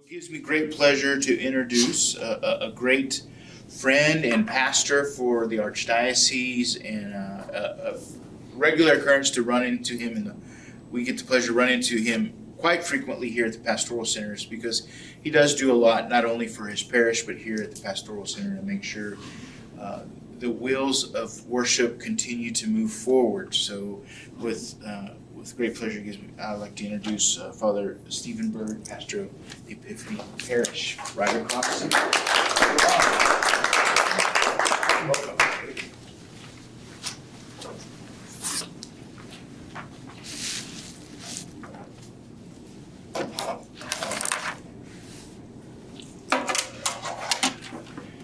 It gives me great pleasure to introduce a great friend and pastor for the Archdiocese, and a regular occurrence to run into him. We get the pleasure to run into him quite frequently here at the Pastoral Centers, because he does do a lot, not only for his parish, but here at the Pastoral Center, to make sure the wheels of worship continue to move forward. So with great pleasure, I'd like to introduce Father Stephen Bird, pastor of the Epiphany Parish, right across. Welcome.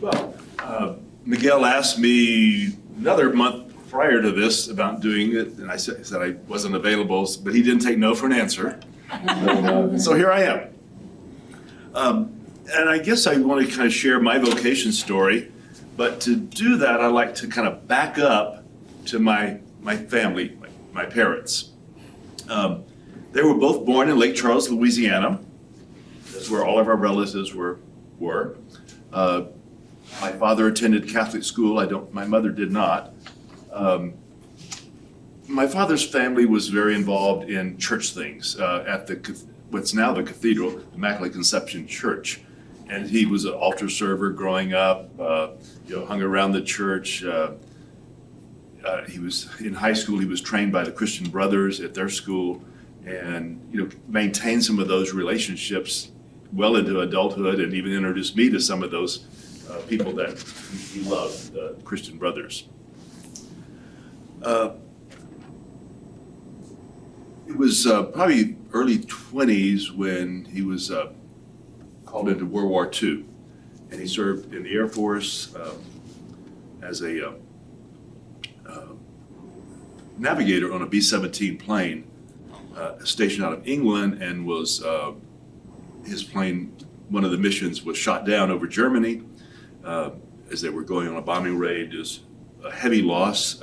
Well, Miguel asked me another month prior to this about doing it, and I said I wasn't available, but he didn't take no for an answer. So here I am. And I guess I want to kind of share my vocation story, but to do that, I like to kind of back up to my family, my parents. They were both born in Lake Charles, Louisiana. That's where all of our relatives were. My father attended Catholic school. My mother did not. My father's family was very involved in church things at what's now the Cathedral, Immaculate Conception Church. And he was an altar server growing up, hung around the church. He was in high school, he was trained by the Christian Brothers at their school, and maintained some of those relationships well into adulthood, and even introduced me to some of those people that he loved, the Christian Brothers. It was probably early 20s when he was called into World War II, and he served in the Air Force as a navigator on a B-17 plane stationed out of England, and was his plane, one of the missions was shot down over Germany as they were going on a bombing raid. It was a heavy loss.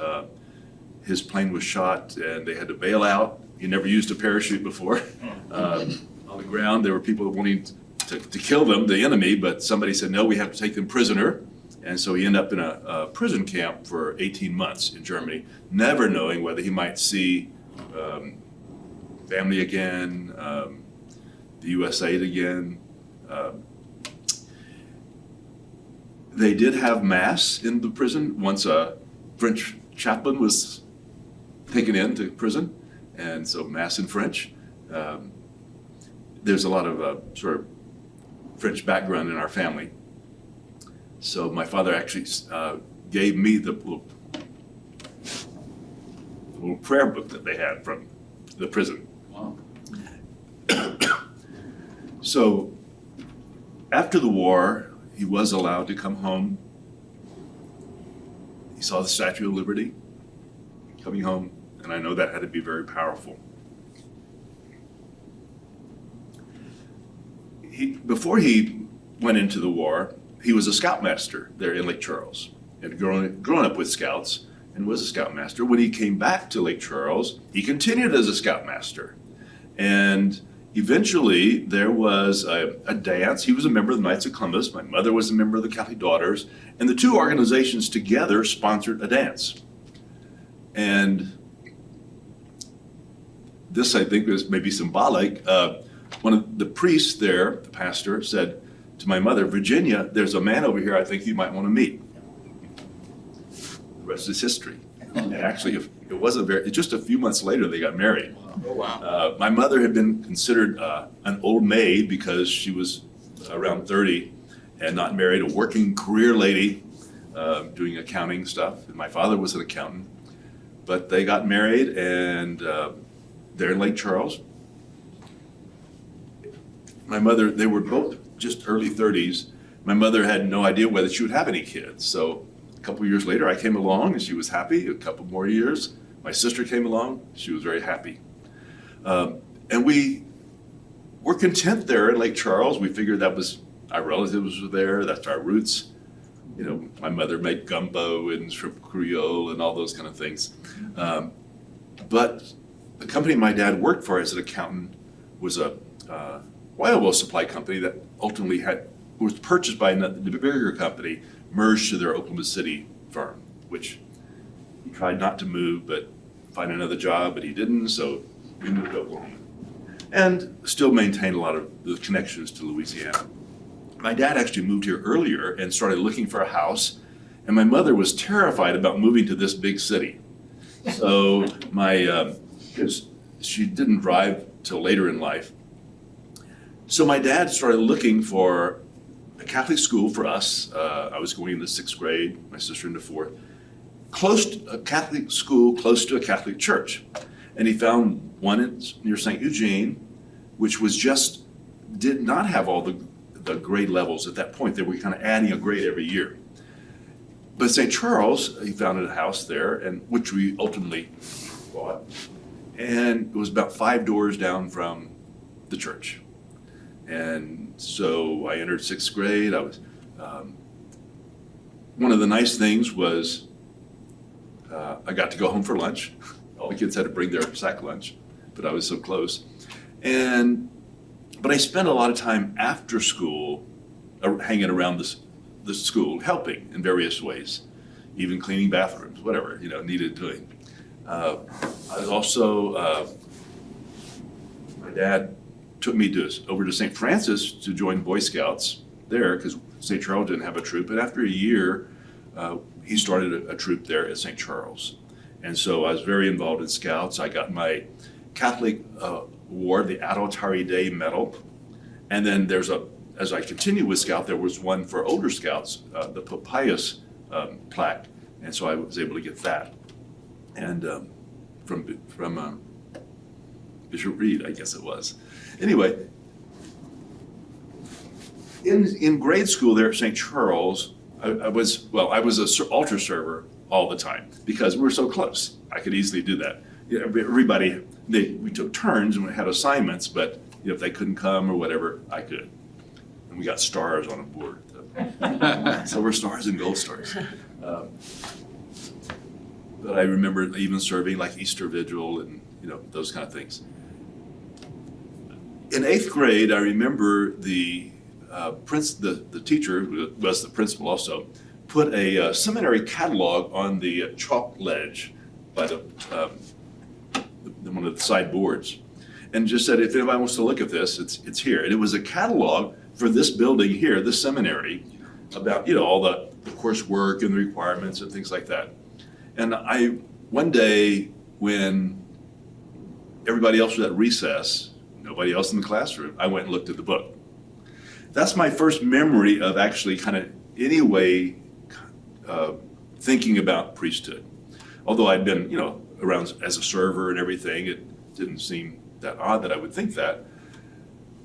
His plane was shot and they had to bail out. He never used a parachute before. On the ground, there were people wanting to kill them, the enemy, but somebody said, no, we have to take them prisoner. And so he ended up in a prison camp for 18 months in Germany, never knowing whether he might see family again, the USA again. They did have mass in the prison once a French chaplain was taken into prison, and so mass in French. There's a lot of sort of French background in our family. So my father actually gave me the little prayer book that they had from the prison. Wow. So after the war, he was allowed to come home. He saw the Statue of Liberty coming home, and I know that had to be very powerful. Before he went into the war, he was a scoutmaster there in Lake Charles, and grown up with scouts, and was a scoutmaster. When he came back to Lake Charles, he continued as a scoutmaster. And eventually there was a dance. He was a member of the Knights of Columbus. My mother was a member of the Catholic Daughters, and the two organizations together sponsored a dance. And this, I think, was maybe symbolic. One of the priests there, the pastor, said to my mother, Virginia, there's a man over here I think you might want to meet. The rest is history. And actually, it wasn't just a few months later they got married. Oh, wow. My mother had been considered an old maid because she was around 30 and not married, a working career lady doing accounting stuff. And my father was an accountant. But they got married, and they're in Lake Charles. My mother, they were both just early 30s. My mother had no idea whether she would have any kids. So a couple years later, I came along and she was happy. A couple more years, my sister came along. She was very happy. And we were content there in Lake Charles. We figured that was, our relatives were there. That's our roots. My mother made gumbo and shrimp creole and all those kind of things. But the company my dad worked for as an accountant was a oil supply company that ultimately was purchased by the bigger company, merged to their Oklahoma City firm, which he tried not to move, but find another job, but he didn't, so we moved to Oklahoma. And still maintained a lot of the connections to Louisiana. My dad actually moved here earlier and started looking for a house, and my mother was terrified about moving to this big city. So because she didn't drive till later in life. So my dad started looking for a Catholic school for us. I was going into 6th grade, my sister into 4th. A Catholic school close to a Catholic church. And he found one near St. Eugene, which did not have all the grade levels at that point. They were kind of adding a grade every year. But St. Charles, he found a house there, and which we ultimately bought. And it was about 5 doors down from the church. And so I entered 6th grade. One of the nice things was I got to go home for lunch. All the kids had to bring their sack lunch, but I was so close. But I spent a lot of time after school hanging around the school, helping in various ways, even cleaning bathrooms, whatever, needed doing. I was also, my dad took me over to St. Francis to join Boy Scouts there, because St. Charles didn't have a troop. And after a year, he started a troop there at St. Charles. And so I was very involved in Scouts. I got my Catholic award, the Adultari Day Medal. And then as I continued with Scout, there was one for older Scouts, the Pope Pius plaque. And so I was able to get that. And from Bishop Reed, I guess it was. Anyway, in grade school there at St. Charles, I was an altar server all the time because we were so close. I could easily do that. Everybody, we took turns and we had assignments, but if they couldn't come or whatever, I could. And we got stars on a board, silver stars and gold stars. But I remember even serving like Easter Vigil and those kind of things. In 8th grade, I remember the teacher, who was the principal also, put a seminary catalog on the chalk ledge by one of the side boards, and just said, if anybody wants to look at this, it's here. And it was a catalog for this building here, this seminary, about all the coursework and the requirements and things like that. And one day when everybody else was at recess, nobody else in the classroom, I went and looked at the book. That's my first memory of actually kind of anyway thinking about priesthood. Although I'd been, around as a server and everything, it didn't seem that odd that I would think that.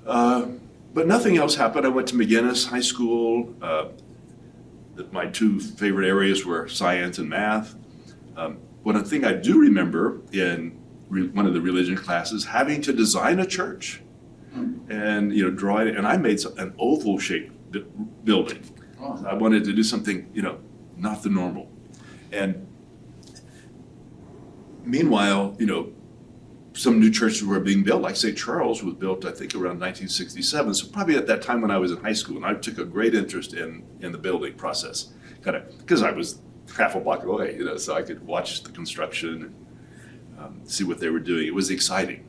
But nothing else happened. I went to McGinnis High School. My 2 favorite areas were science and math. One thing I do remember in one of the religion classes, having to design a church and draw it. And I made an oval-shaped building. Oh. I wanted to do something not the normal. And meanwhile, some new churches were being built, like St. Charles was built, I think, around 1967. So probably at that time when I was in high school, and I took a great interest in the building process, kind of because I was half a block away, so I could watch the construction and see what they were doing. It was exciting.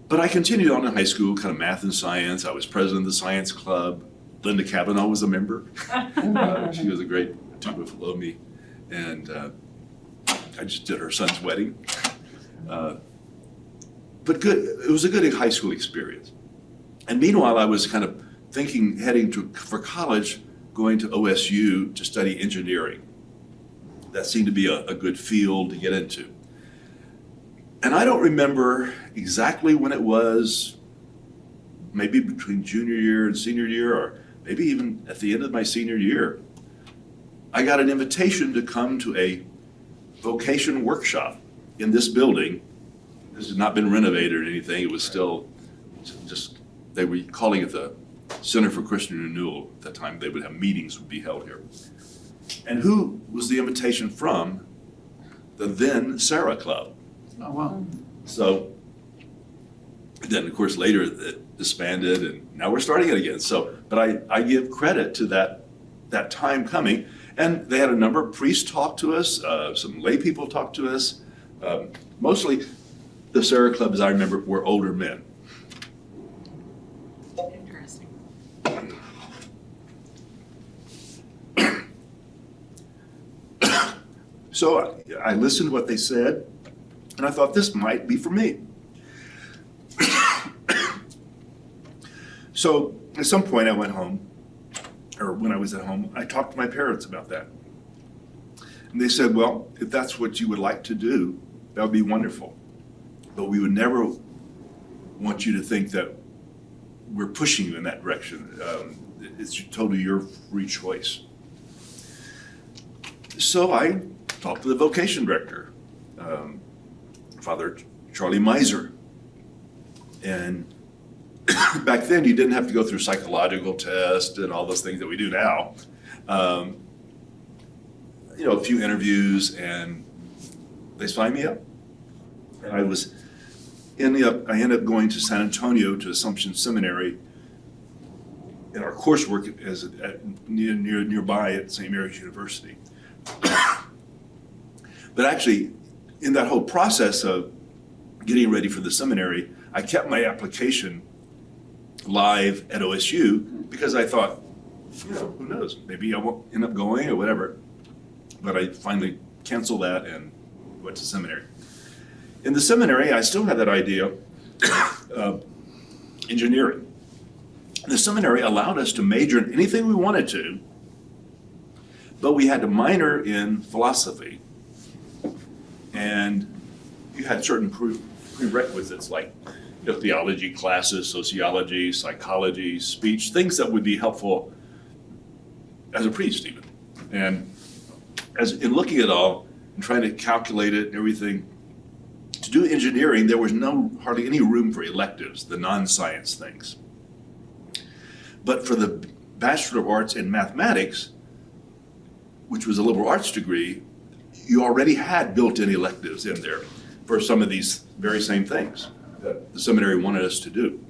But I continued on in high school, kind of math and science. I was president of the science club. Linda Kavanaugh was a member. She was a great tuba below me. And I just did her son's wedding. But good. It was a good high school experience. And meanwhile, I was kind of heading for college, going to OSU to study engineering. That seemed to be a good field to get into. And I don't remember exactly when it was, maybe between junior year and senior year, or maybe even at the end of my senior year, I got an invitation to come to a vocation workshop in this building. This had not been renovated or anything. It was still just, they were calling it the Center for Christian Renewal at that time. They would have meetings would be held here. And who was the invitation from? The then Serra Club. Oh, wow. So Then, of course, later it disbanded, and now we're starting it again. So, but I give credit to that time coming. And they had a number of priests talk to us, some lay people talk to us. Mostly the Serra Club, as I remember, were older men. Interesting. So I listened to what they said, and I thought this might be for me. So at some point I went home, or when I was at home, I talked to my parents about that. And they said, well, if that's what you would like to do, that would be wonderful. But we would never want you to think that we're pushing you in that direction. It's totally your free choice. So I talked to the vocation director, Father Charlie Miser. And back then, you didn't have to go through psychological tests and all those things that we do now. A few interviews, and they signed me up. And I ended up going to San Antonio to Assumption Seminary, and our coursework is nearby at St. Mary's University. But actually, in that whole process of getting ready for the seminary, I kept my application live at OSU because I thought, who knows, maybe I won't end up going or whatever. But I finally canceled that and went to seminary. In the seminary, I still had that idea of engineering. The seminary allowed us to major in anything we wanted to, but we had to minor in philosophy. And you had certain prerequisites like theology classes, sociology, psychology, speech, things that would be helpful as a priest even. And as in looking at it all and trying to calculate it and everything, to do engineering, there was hardly any room for electives, the non-science things. But for the Bachelor of Arts in Mathematics, which was a liberal arts degree, you already had built-in electives in there for some of these very same things that the seminary wanted us to do.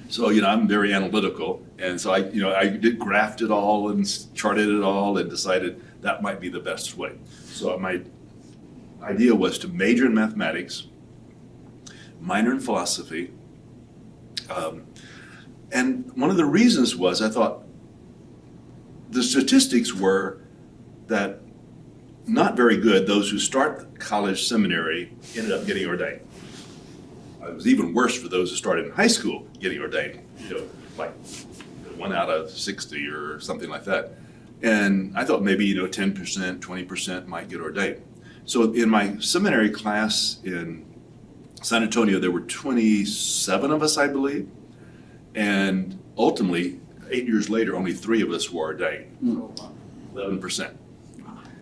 So, I'm very analytical, and so I did graphed it all and charted it all and decided that might be the best way. So my idea was to major in mathematics, minor in philosophy, and one of the reasons was I thought the statistics were that not very good, those who start college seminary ended up getting ordained. It was even worse for those who started in high school getting ordained, like 1 out of 60 or something like that. And I thought maybe, 10%, 20% might get ordained. So in my seminary class in San Antonio, there were 27 of us, I believe. And ultimately, 8 years later, only 3 of us were ordained, 11%.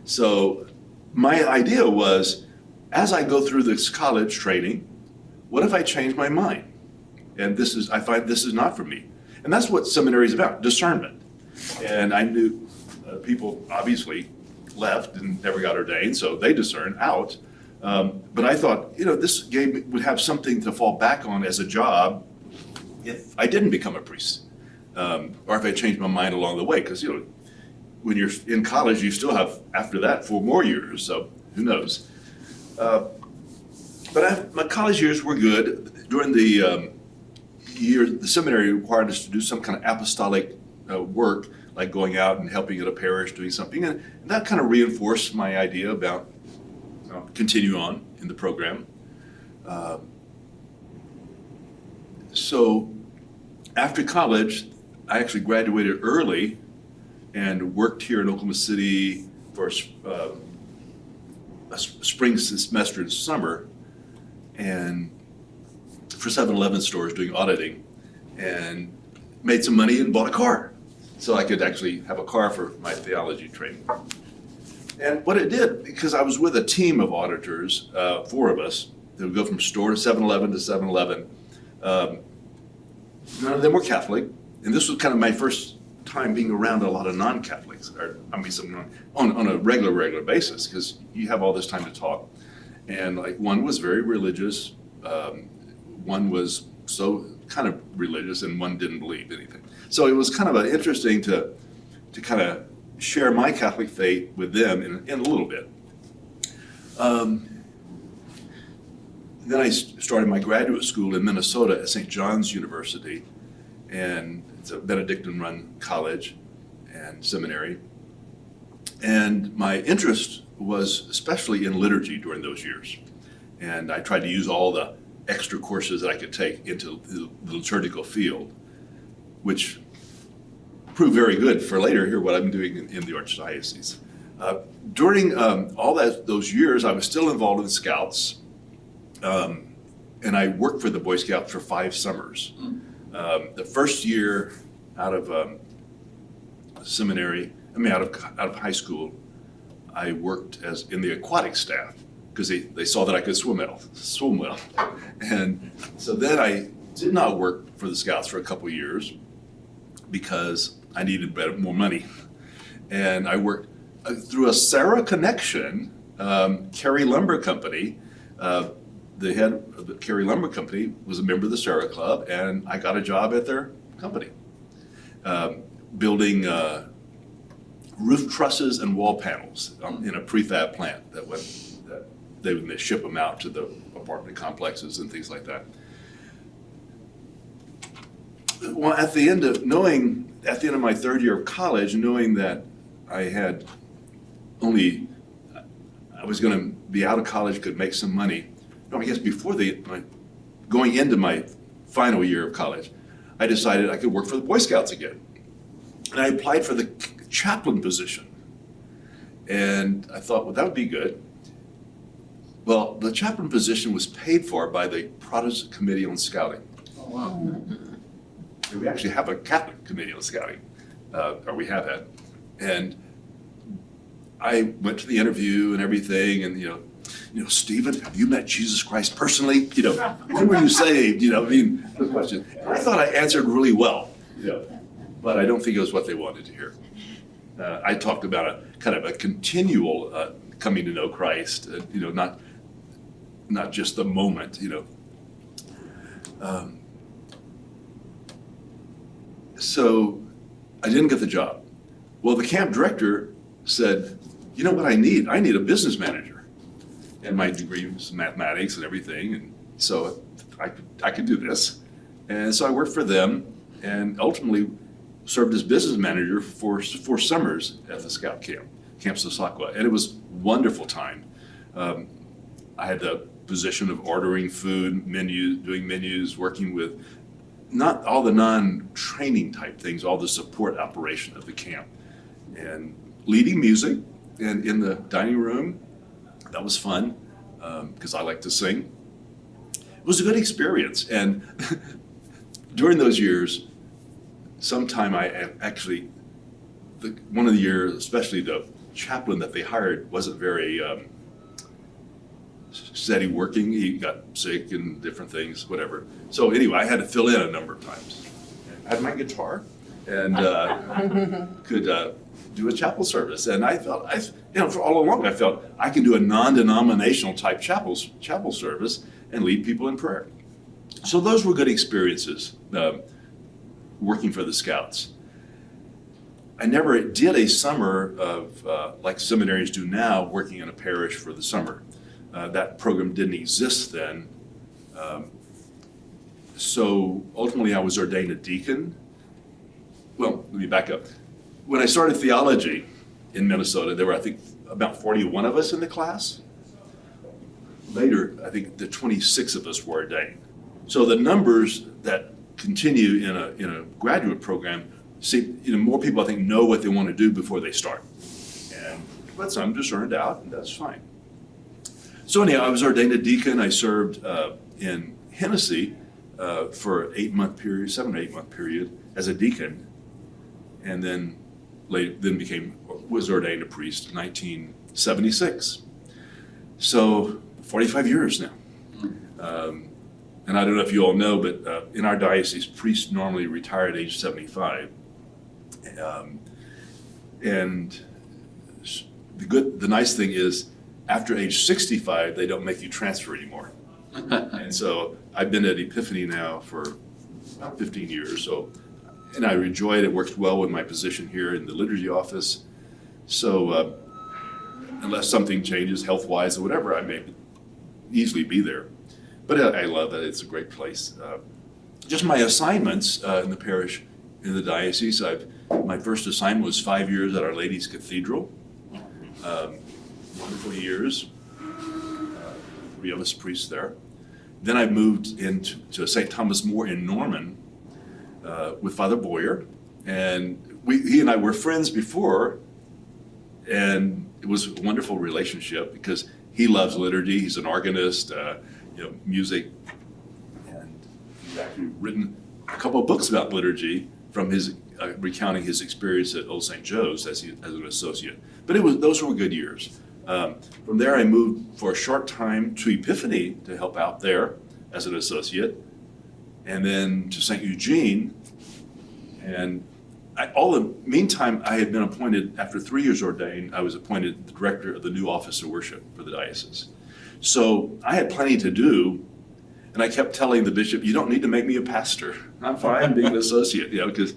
So my idea was, as I go through this college training, what if I change my mind? And I find this is not for me. And that's what seminary is about, discernment. And I knew people obviously left and never got ordained, so they discerned out. But I thought, this would have something to fall back on as a job if I didn't become a priest, or if I changed my mind along the way. Because when you're in college, you still have after that 4 more years. So who knows? But my college years were good. During the year, the seminary required us to do some kind of apostolic work, like going out and helping at a parish, doing something. And that kind of reinforced my idea about continue on in the program. So after college, I actually graduated early and worked here in Oklahoma City for a spring semester and summer, and for 7-Eleven stores doing auditing, and made some money and bought a car. So I could actually have a car for my theology training. And what it did, because I was with a team of auditors, 4 of us, that would go from store to 7-Eleven to 7-Eleven. None of them were Catholic, and this was kind of my first time being around a lot of non-Catholics, on a regular basis, because you have all this time to talk. And like one was very religious, one was so kind of religious, and one didn't believe anything. So it was kind of interesting to kind of share my Catholic faith with them in a little bit. Then I started my graduate school in Minnesota at St. John's University, and it's a Benedictine-run college and seminary. And my interest was especially in liturgy during those years. And I tried to use all the extra courses that I could take into the liturgical field, which proved very good for later here what I'm doing in the Archdiocese. During all those years, I was still involved in Scouts, and I worked for the Boy Scouts for 5 summers. The first year out of seminary, out of high school, I worked in the aquatic staff because they saw that I could swim well. And so then I did not work for the Scouts for a couple of years because I needed more money. And I worked through a Serra connection, Cary Lumber Company. The head of the Cary Lumber Company was a member of the Serra Club, and I got a job at their company, building roof trusses and wall panels in a prefab plant they would ship them out to the apartment complexes and things like that. Well, at the end of my 3rd year of college, knowing that I was going to be out of college, could make some money. No, I guess before going into my final year of college, I decided I could work for the Boy Scouts again. And I applied for the chaplain position. And I thought, well, that would be good. Well, the chaplain position was paid for by the Protestant Committee on Scouting. Oh, wow. We actually have a Catholic Committee on Scouting, or we have had. And I went to the interview and everything, and Stephen, have you met Jesus Christ personally? When were you saved? The question. And I thought I answered really well, but I don't think it was what they wanted to hear. I talked about a kind of a continual coming to know Christ, not just the moment, So I didn't get the job. Well, the camp director said, you know what I need? I need a business manager. And my degree was mathematics and everything, and so I could do this. And so I worked for them and ultimately served as business manager for 4 summers at the Scout Camp Sasakwa. And it was a wonderful time. I had the position of ordering food, doing menus, working with not all the non-training type things, all the support operation of the camp, and leading music and in the dining room. That was fun because I like to sing. It was a good experience. And during those years, sometime one of the years, especially the chaplain that they hired wasn't very steady working. He got sick and different things, whatever. So anyway, I had to fill in a number of times. I had my guitar and could do a chapel service. And I felt, for all along, I felt I can do a non-denominational type chapel service and lead people in prayer. So those were good experiences working for the Scouts. I never did a summer of, like seminaries do now, working in a parish for the summer. That program didn't exist then. So ultimately I was ordained a deacon. Well, let me back up. When I started theology in Minnesota, there were, I think, about 41 of us in the class. Later, I think the 26 of us were ordained. So the numbers that continue in a graduate program, more people, I think, know what they want to do before they start. But some just earned out, and that's fine. So anyhow, I was ordained a deacon. I served in Hennessy for an 7 or 8 month period as a deacon, and then was ordained a priest in 1976. So 45 years now. And I don't know if you all know, but in our diocese, priests normally retire at age 75. And the nice thing is, after age 65, they don't make you transfer anymore. And so I've been at Epiphany now for about 15 years, so, and I enjoy it. It works well with my position here in the liturgy office. So unless something changes health-wise or whatever, I may easily be there. But I love it. It's a great place. Just my assignments in the parish, in the diocese, my first assignment was 5 years at Our Lady's Cathedral. Wonderful years. 3 of us priests there. Then I moved into St. Thomas More in Norman with Father Boyer, and he and I were friends before, and it was a wonderful relationship because he loves liturgy. He's an organist, music, and he's actually written a couple of books about liturgy from his recounting his experience at Old St. Joe's as an associate. But those were good years. From there, I moved for a short time to Epiphany to help out there as an associate, and then to St. Eugene. And all the meantime, I had been appointed, after 3 years ordained, I was appointed the director of the new office of worship for the diocese. So I had plenty to do, and I kept telling the bishop, you don't need to make me a pastor. I'm fine being an associate, because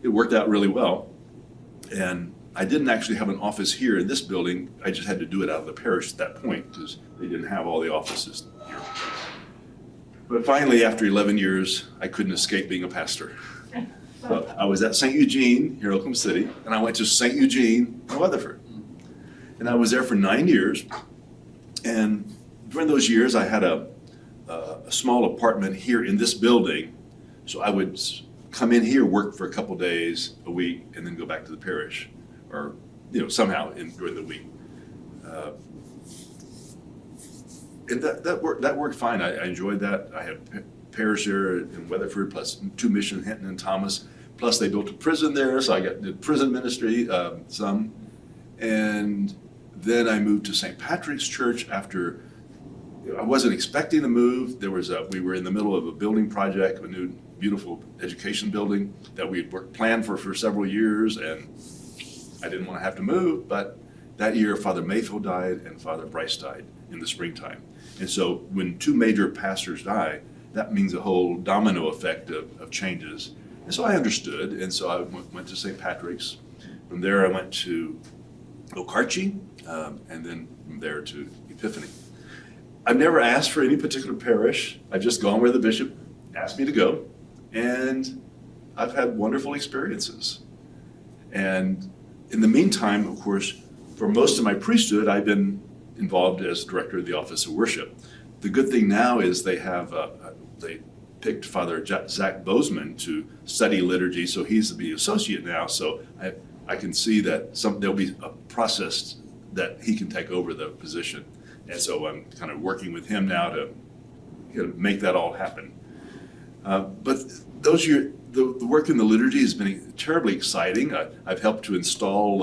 it worked out really well. And I didn't actually have an office here in this building. I just had to do it out of the parish at that point because they didn't have all the offices here. But finally, after 11 years, I couldn't escape being a pastor. So I was at St. Eugene here in Oklahoma City, and I went to St. Eugene in Weatherford. And I was there for 9 years. And during those years, I had a small apartment here in this building. So I would come in here, work for a couple days a week, and then go back to the parish, or somehow during the week. And that worked fine. I enjoyed that. I had parish there in Weatherford, plus 2 missions, Hinton and Thomas. Plus they built a prison there, so I did prison ministry some. And then I moved to St. Patrick's Church after. I wasn't expecting to move. We were in the middle of a building project, a new beautiful education building that we had planned for several years, and I didn't want to have to move. But that year, Father Mayfield died and Father Bryce died in the springtime. And so when 2 major pastors die, that means a whole domino effect of changes. And so I understood, and so I went to St. Patrick's. From there, I went to Okarchi, and then from there to Epiphany. I've never asked for any particular parish. I've just gone where the bishop asked me to go, and I've had wonderful experiences. And in the meantime, of course, for most of my priesthood, I've been involved as director of the Office of Worship. The good thing now is they picked Father Zach Bozeman to study liturgy, so he's the associate now. So I can see that there'll be a process that he can take over the position. And so I'm kind of working with him now to make that all happen. But those years, the work in the liturgy has been terribly exciting. I've helped to install,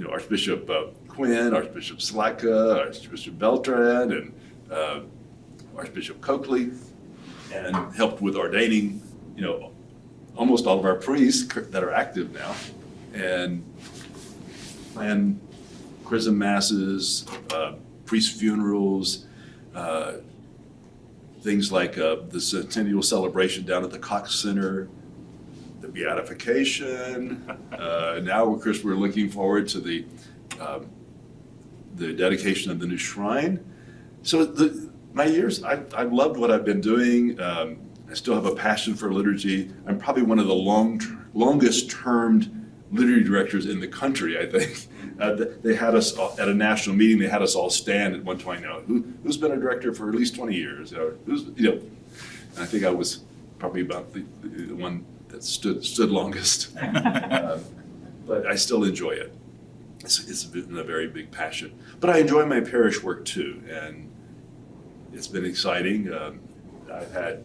Archbishop Quinn, Archbishop Slaka, Archbishop Beltran, and Archbishop Coakley, and helped with ordaining, almost all of our priests that are active now, and plan chrism masses, priest funerals, things like the centennial celebration down at the Cox Center, the beatification. Now, of course, we're looking forward to the dedication of the new shrine. So my years, I've loved what I've been doing. I still have a passion for liturgy. I'm probably one of the longest termed liturgy directors in the country, I think. They had us at a national meeting. They had us all stand at one point. Who's been a director for at least 20 years? And I think I was probably about the one that stood longest. But I still enjoy it. It's been a very big passion. But I enjoy my parish work too, and it's been exciting. I've had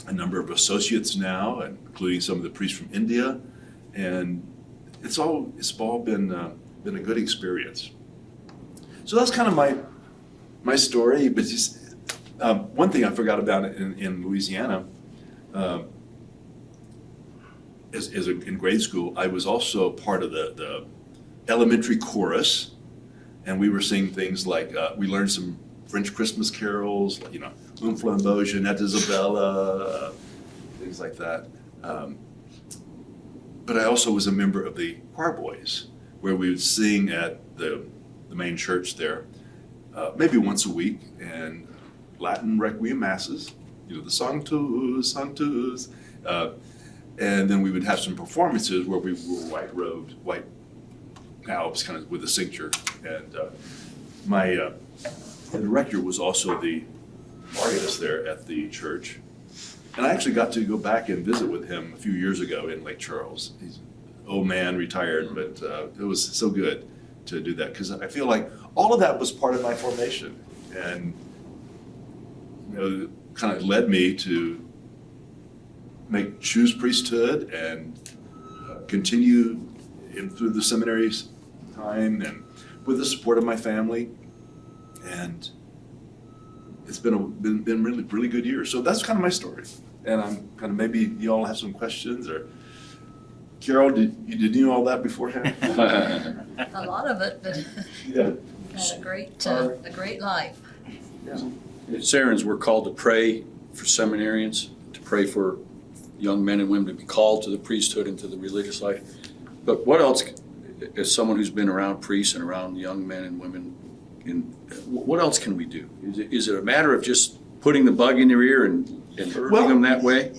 a number of associates now, including some of the priests from India, and it's all been a good experience. So that's kind of my story. But just one thing I forgot about in Louisiana, in grade school, I was also part of the elementary chorus, and we were singing things like we learned some French Christmas carols, Un Flambeau, Jeanette Isabella, things like that. But I also was a member of the choir boys, where we would sing at the main church there, maybe once a week, and Latin Requiem Masses, the Sanctus, Sanctus. And then we would have some performances where we wore white robes, white albs, kind of with a cincture. And my the director was also the organist there at the church. And I actually got to go back and visit with him a few years ago in Lake Charles. He's an old man, retired, but it was so good to do that, because I feel like all of that was part of my formation, and kind of led me to choose priesthood and continue through the seminary's time and with the support of my family. And it's been really, really good years. So that's kind of my story. And I'm kind of, maybe you all have some questions, or Carol, did you know all that beforehand? A lot of it, but Yeah. had a great life. As Sarahs, we're called to pray for seminarians, to pray for young men and women to be called to the priesthood and to the religious life. But what else, as someone who's been around priests and around young men and women, what else can we do? Is it a matter of just putting the bug in their ear and urging them that way?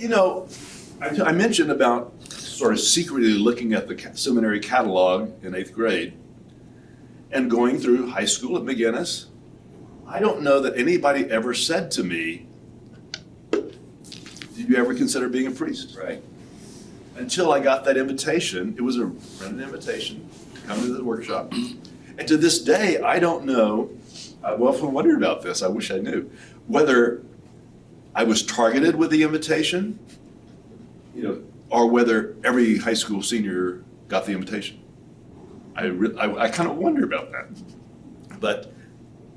I mentioned about sort of secretly looking at the seminary catalog in 8th grade and going through high school at McGinnis. I don't know that anybody ever said to me, did you ever consider being a priest? Right. Until I got that invitation. It was a friendly invitation to come to the workshop. And to this day, I don't know, I've often wondered about this, I wish I knew, whether I was targeted with the invitation, or whether every high school senior got the invitation. I kind of wonder about that. But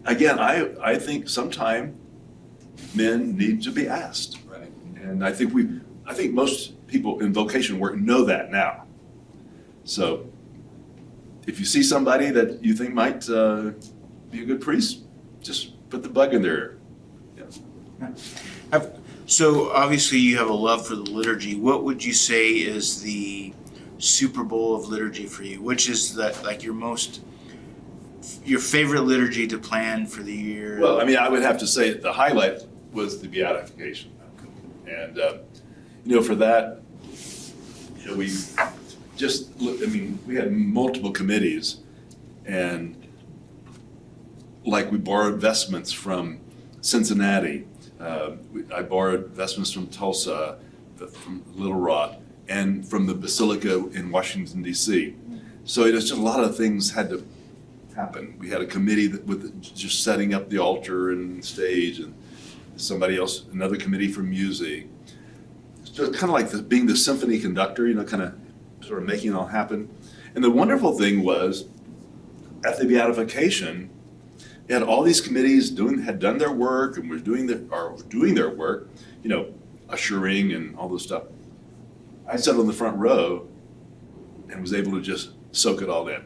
again, I think sometime men need to be asked. Right. And I think most people in vocation work know that now. So if you see somebody that you think might be a good priest, just put the bug in their ear. Yeah. So obviously you have a love for the liturgy. What would you say is the Super Bowl of liturgy for you? Which is your favorite liturgy to plan for the year? Well, I would have to say the highlight was the beatification. And, for that, we just looked, we had multiple committees, and like we borrowed vestments from Cincinnati. I borrowed vestments from Tulsa, from Little Rock, and from the Basilica in Washington, D.C. So it was just a lot of things had to happen. We had a committee with just setting up the altar and stage, and somebody else, another committee for music. It's just kind of like being the symphony conductor, kind of sort of making it all happen. And the wonderful thing was, at the beatification, you had all these committees had done their work and were doing their work, ushering and all this stuff. I sat on the front row and was able to just soak it all in.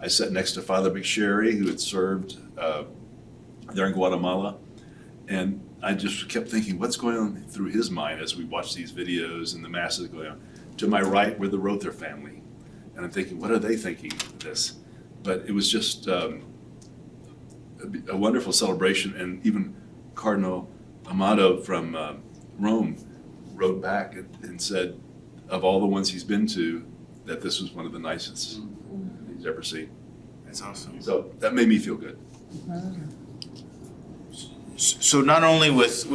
I sat next to Father McSherry, who had served there in Guatemala, and I just kept thinking, what's going on through his mind as we watch these videos and the masses going on. To my right were the Rother family, and I'm thinking, what are they thinking of this? But it was just a wonderful celebration, and even Cardinal Amado from Rome wrote back and said, of all the ones he's been to, that this was one of the nicest he's ever seen. That's awesome. So that made me feel good. So not only with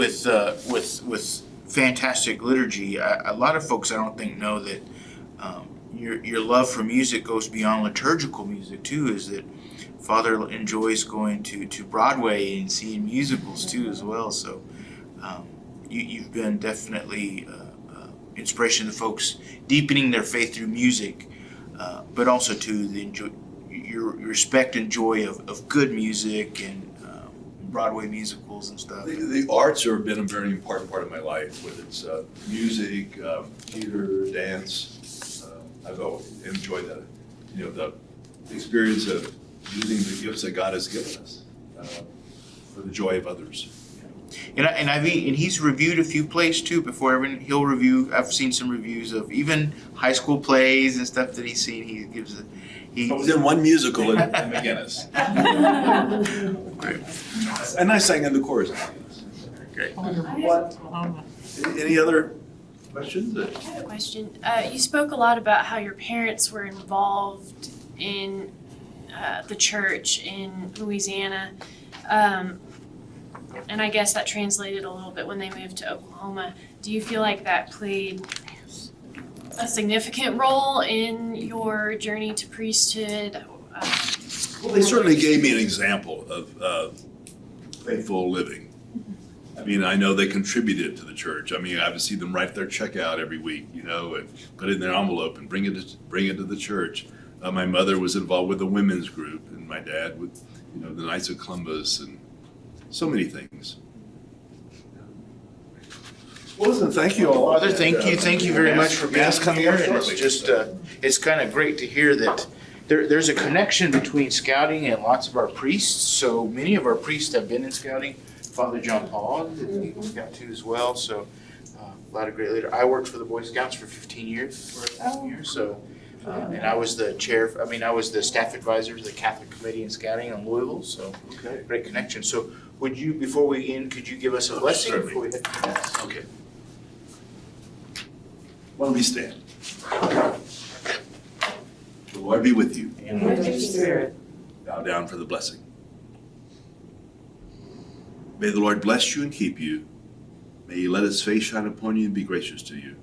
fantastic liturgy, a lot of folks I don't think know that your love for music goes beyond liturgical music too. Is that Father enjoys going to Broadway and seeing musicals too as well. So you've been definitely inspiration to folks deepening their faith through music, but also to your respect and joy of good music and Broadway musicals and stuff. The arts have been a very important part of my life, whether it's music, theater, dance. I've always enjoyed that. The experience of using the gifts that God has given us for the joy of others. and he's reviewed a few plays too before. He'll review. I've seen some reviews of even high school plays and stuff that he's seen. He gives it. I was in one musical in McGinnis. Great. And I sang in the chorus. Great. Any other questions? I have a question. You spoke a lot about how your parents were involved in the church in Louisiana. And I guess that translated a little bit when they moved to Oklahoma. Do you feel like that played a significant role in your journey to priesthood? Well, they certainly gave me an example of faithful living. I mean, I know they contributed to the church. I mean, I would see them write their check out every week, you know, and put it in their envelope and bring it to the church. My mother was involved with the women's group, and my dad with, you know, the Knights of Columbus, and so many things. Well, listen, thank you all. Father, thank you very much for being coming here. up And it's shortly. just, it's kind of great to hear that there's a connection between scouting and lots of our priests. So many of our priests have been in scouting. Father John Paul is Eagle Scout too as well. So a lot of great leaders. I worked for the Boy Scouts for 15 years. So, and I was the I was the staff advisor to the Catholic Committee in Scouting in Louisville. So Okay. great connection. So would you, before we end, could you give us a blessing Certainly. before we head to Mass? Okay. Why don't we stand? The Lord be with you. And with your spirit. Bow down for the blessing. May the Lord bless you and keep you. May he let his face shine upon you and be gracious to you.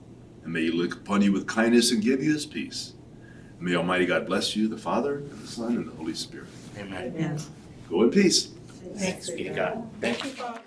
And may he look upon you with kindness and give you his peace. And may Almighty God bless you, the Father, and the Son, and the Holy Spirit. Amen. Amen. Go in peace. Thanks be to God. Thank you. Father.